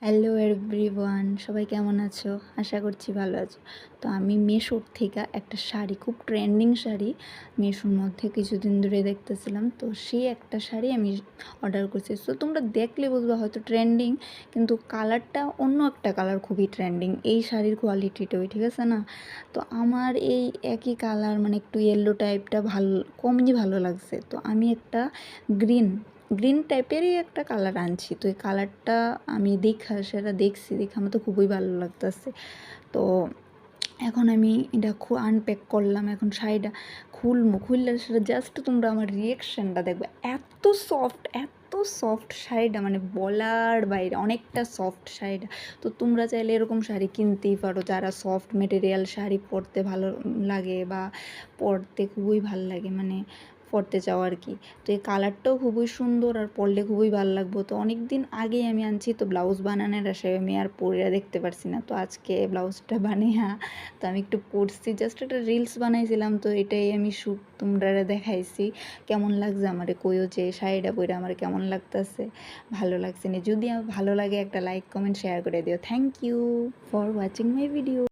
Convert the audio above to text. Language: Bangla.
হ্যালো এভরিওয়ান, সবাই কেমন আছো? আশা করছি ভালো আছো। তো আমি মিশোর থেকে একটা শাড়ি, খুব ট্রেন্ডিং শাড়ি, মিশোর মধ্যে কিছুদিন ধরে দেখতেছিলাম। তো সেই একটা শাড়ি আমি অর্ডার করছি। সো তোমরা দেখলে বুঝবা হয়তো ট্রেন্ডিং, কিন্তু কালারটা অন্য একটা কালার, খুবই ট্রেন্ডিং। এই শাড়ির কোয়ালিটিটাই ঠিক আছে না? তো আমার এই একই কালার, মানে একটু ইয়েলো টাইপটা কমই ভালো লাগছে। তো আমি একটা গ্রিন গ্রিন টাইপেরই একটা কালার আনছি। তো এই কালারটা আমি সেটা দেখছি, দেখে আমার তো খুবই ভালো লাগতেছে। তো এখন আমি এটা আনপ্যাক করলাম, এখন শাড়িটা খুললে সেটা জাস্ট তোমরা আমার রিয়েকশানটা দেখবে। এত সফট শাড়িটা, মানে বলার বাইরে, অনেকটা সফট শাড়িটা। তো তোমরা চাইলে এরকম শাড়ি কিনতেই পারো, যারা সফট মেটেরিয়াল শাড়ি পরতে ভালো লাগে বা পরতে খুবই ভালো লাগে, মানে পরতে চাও আর কি। তো এই কালারটাও খুবই সুন্দর, আর পরলে খুবই ভালো লাগবো। তো অনেক দিন আগেই আমি আনছি, তো ব্লাউজ বানানোর আশায় আমি আর পরে দেখতে পারছি না। তো আজকে ব্লাউজটা বানিয়ে তো আমি একটু পরছি, জাস্ট একটা রিলস বানাইছিলাম। তো এটাই আমি তোমরা দেখাইছি। কেমন লাগছে আমারে কইও, যে শাড়িটা পরে আমার কেমন লাগতেছে, ভালো লাগছে না? যদি আমার ভালো লাগে একটা লাইক কমেন্ট শেয়ার করে দিও। Thank you for watching my video.